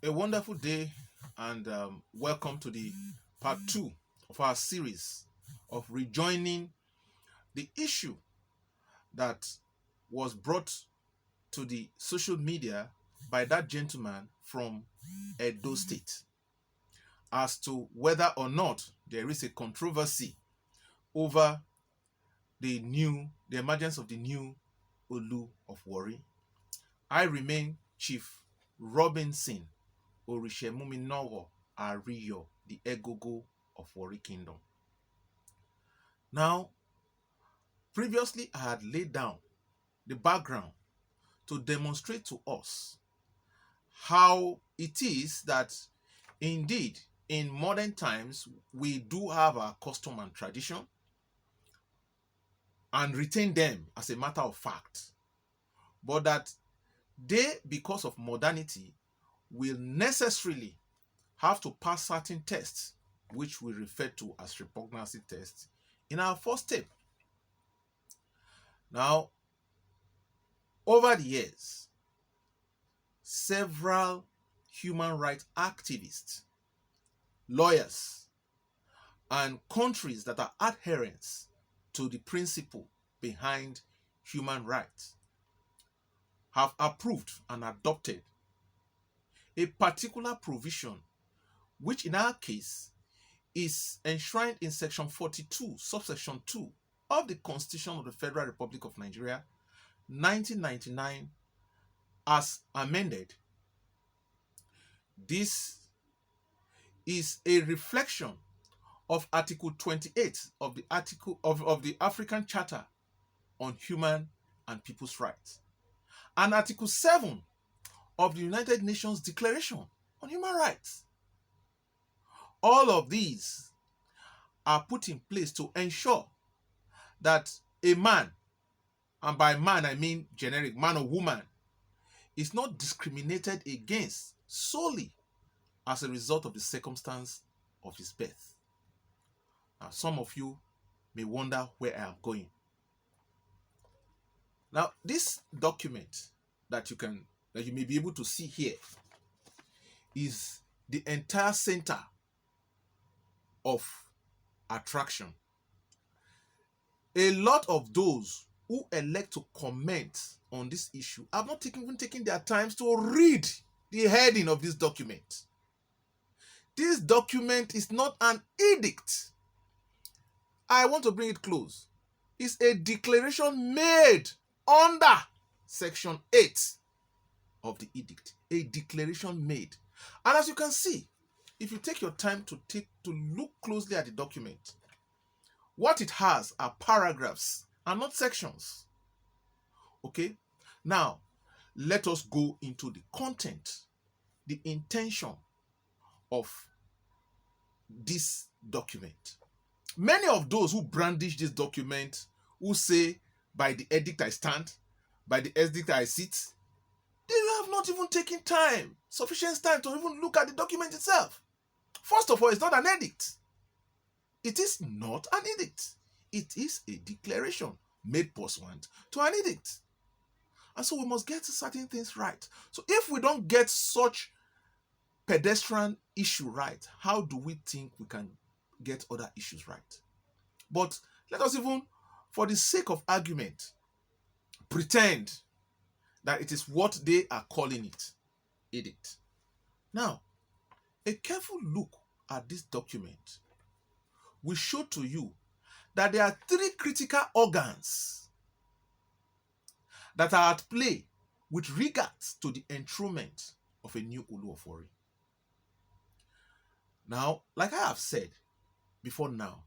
A wonderful day, and welcome to the part 2 of our series of rejoining the issue that was brought to the social media by that gentleman from Edo State as to whether or not there is a controversy over the emergence of the new Olu of Warri. I remain Chief Robinson Orishemuminowo Ariyo, the Egogo of Warri Kingdom. Now, previously I had laid down the background to demonstrate to us how it is that indeed in modern times we do have our custom and tradition and retain them as a matter of fact, but that they, because of modernity, will necessarily have to pass certain tests, which we refer to as repugnancy tests, in our first step. Now, over the years, several human rights activists, lawyers, and countries that are adherents to the principle behind human rights have approved and adopted a particular provision, which in our case is enshrined in Section 42, subsection 2 of the Constitution of the Federal Republic of Nigeria, 1999, as amended. This is a reflection of Article 28 of the African Charter on Human and People's Rights, and Article 7 of the United Nations Declaration on Human Rights. All of these are put in place to ensure that a man, and by man I mean generic man or woman, is not discriminated against solely as a result of the circumstance of his birth. Now, some of you may wonder where I am going. Now, this document that you may be able to see here is the entire center of attraction. A lot of those who elect to comment on this issue have not even taken their time to read the heading of this document. This document is not an edict. I want to bring it close. It's a declaration made under Section 8 of the edict. A declaration made. And as you can see, if you take your time to look closely at the document, what it has are paragraphs and not sections. Okay? Now, let us go into the content, the intention of this document. Many of those who brandish this document, who say, by the edict I stand, by the edict I sit, they have not even taken sufficient time to even look at the document itself. First of all, it's not an edict. It is not an edict. It is a declaration made pursuant to an edict. And so we must get certain things right. So if we don't get such pedestrian issue right, how do we think we can get other issues right? But let us even, for the sake of argument, pretend that it is what they are calling it, edict. Now, a careful look at this document will show to you that there are 3 critical organs that are at play with regards to the enthronement of a new Olu of Warri. Now, like I have said before now,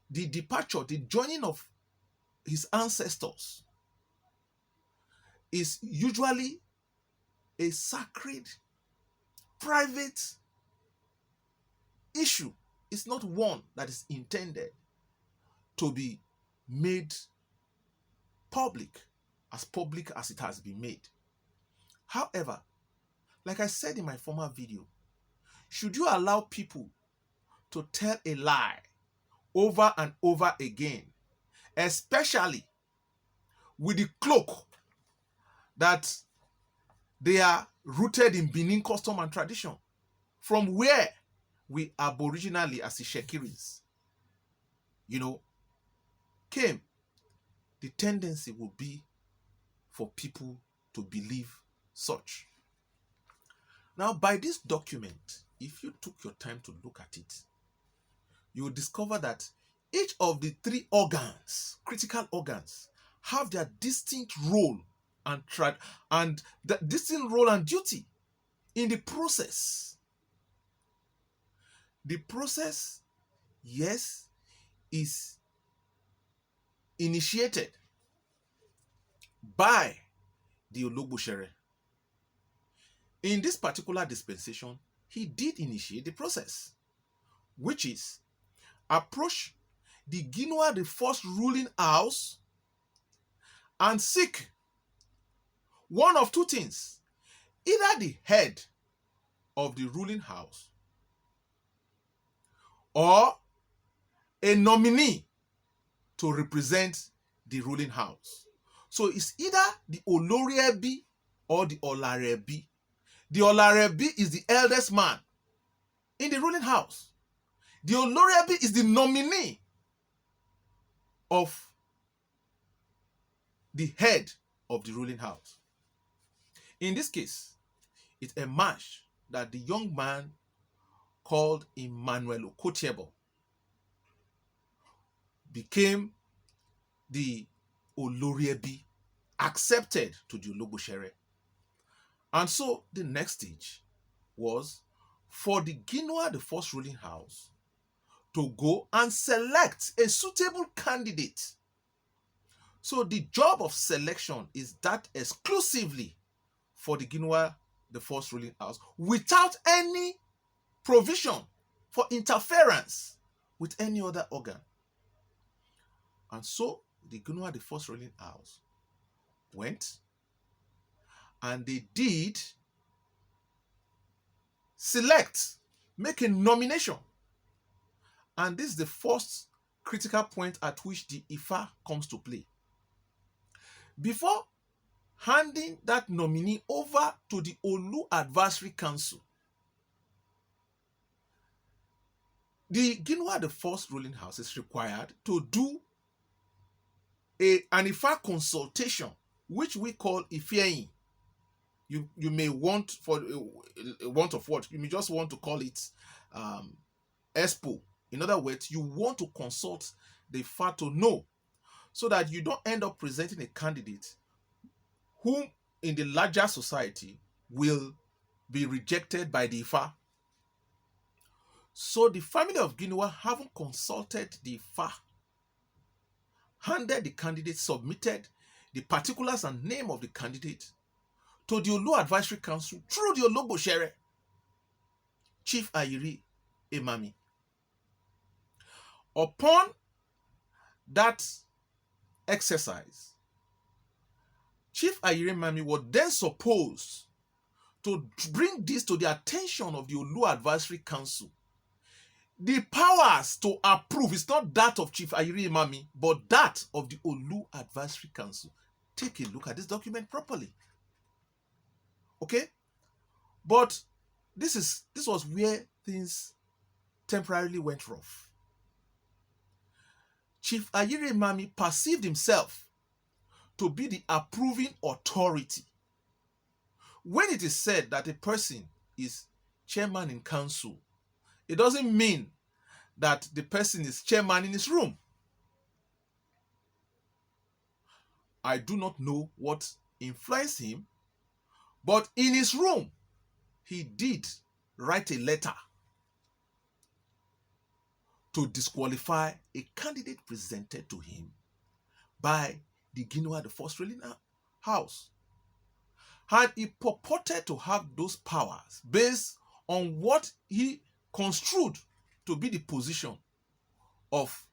the departure, the joining of his ancestors is usually a sacred, private issue. It's not one that is intended to be made public as it has been made. However, like I said in my former video, should you allow people to tell a lie over and over again, especially with the cloak that They are rooted in Benin custom and tradition, from where we aboriginally as Ishekiris, came. The tendency will be for people to believe such. Now, by this document, if you took your time to look at it, you will discover that each of the three organs, critical organs, have their distinct role and the distinct role and duty in the process. The process, yes, is initiated by the Ologbosere. In this particular dispensation, he did initiate the process, which is approach the Ginwa, the first ruling house, and seek one of two things: either the head of the ruling house or a nominee to represent the ruling house. So it's either the Olorebi or the Olarebi. The Olarebi is the eldest man in the ruling house. The Olorebi is the nominee of the head of the ruling house. In this case, it emerged that the young man called Emmanuel Okotiebo became the Olorebi, accepted to the Ologbosere. And so the next stage was for the Ginwa, the first ruling house, to go and select a suitable candidate. So the job of selection is that exclusively for the Ginwa, the first ruling house, without any provision for interference with any other organ. And so the Ginwa, the first ruling house, went and they did select, make a nomination. And this is the first critical point at which the Ifa comes to play. Before handing that nominee over to the Olu Advisory Council, the Ginwa, the first ruling house, is required to do an Ifa consultation, which we call Ifeyin. You may want, for want of what, you may just want to call it Expo. In other words, you want to consult the Ifa to know, so that you don't end up presenting a candidate whom in the larger society will be rejected by the Ifa. So the family of Ginwa, having consulted the Ifa, handed the candidate, submitted the particulars and name of the candidate to the Olu Advisory Council through the Ologbosere, Chief Ayiri Emami. Upon that exercise, Chief Ayiri Emami was then supposed to bring this to the attention of the Olu Advisory Council. The powers to approve is not that of Chief Ayiri Emami, but that of the Olu Advisory Council. Take a look at this document properly. Okay? But this was where things temporarily went rough. Chief Ayiri Emami perceived himself to be the approving authority. When it is said that a person is chairman in council, it doesn't mean that the person is chairman in his room. I do not know what influenced him, but in his room, he did write a letter to disqualify a candidate presented to him by the Ginwa, the first ruling house. And he purported to have those powers based on what he construed to be the position of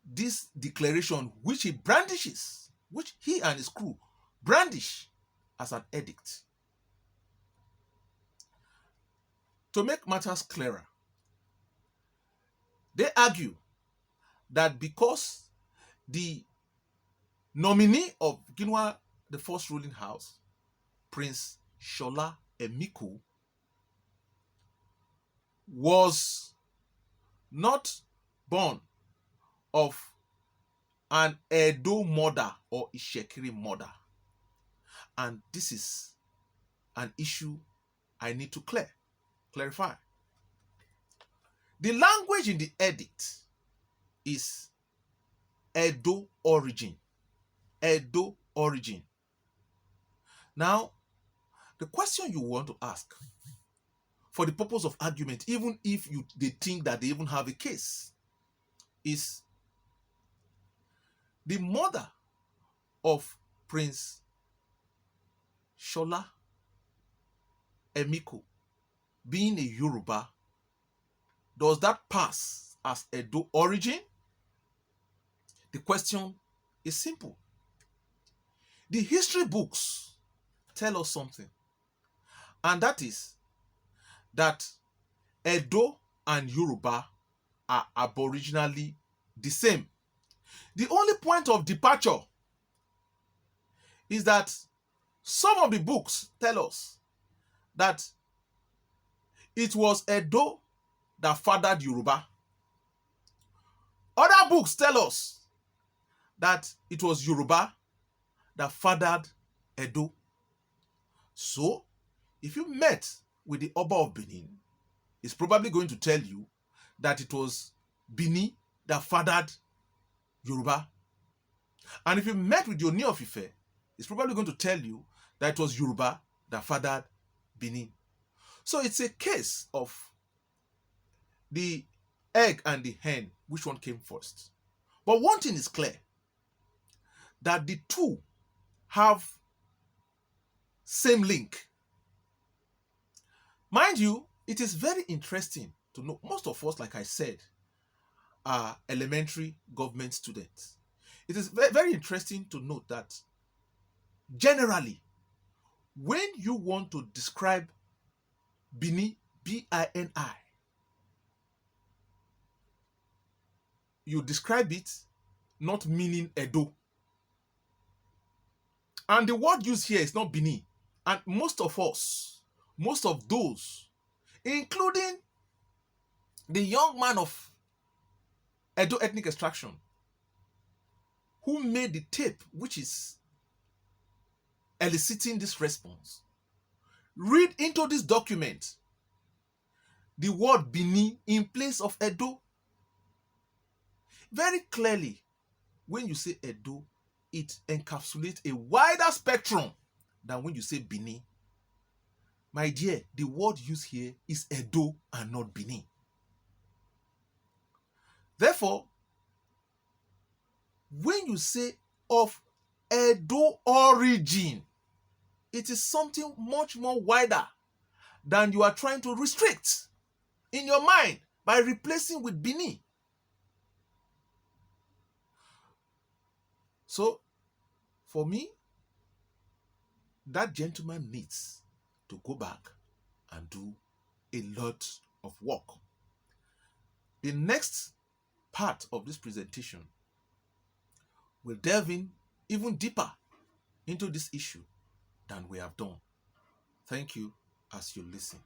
this declaration, which he brandishes, which he and his crew brandish as an edict. To make matters clearer, they argue that because the nominee of Ginwa, the first ruling house, Prince Shola Emiko was not born of an Edo mother or Ishekiri mother. And this is an issue I need to clarify. The language in the edict is Edo origin. Edo origin. Now, the question you want to ask, for the purpose of argument, even if they think that they even have a case, is the mother of Prince Shola Emiko being a Yoruba, does that pass as Edo origin? The question is simple. The history books tell us something, and that is that Edo and Yoruba are aboriginally the same. The only point of departure is that some of the books tell us that it was Edo that fathered Yoruba. Other books tell us that it was Yoruba that fathered Edo. So, if you met with the Oba of Benin, he's probably going to tell you that it was Benin that fathered Yoruba. And if you met with the Oni of Ife, he's probably going to tell you that it was Yoruba that fathered Benin. So it's a case of the egg and the hen, which one came first. But one thing is clear, that the two have same link. Mind you, it is very interesting to know, most of us, like I said, are elementary government students. It is very, very interesting to note that generally, when you want to describe Bini, B-I-N-I, you describe it not meaning Edo. And the word used here is not Bini. And most of us, most of those, including the young man of Edo ethnic extraction, who made the tape which is eliciting this response, read into this document the word Bini in place of Edo. Very clearly, when you say Edo, it encapsulates a wider spectrum than when you say Bini. My dear, the word used here is Edo and not Bini. Therefore, when you say of Edo origin, it is something much more wider than you are trying to restrict in your mind by replacing with Bini. So, for me, that gentleman needs to go back and do a lot of work. The next part of this presentation will delve in even deeper into this issue than we have done. Thank you as you listen.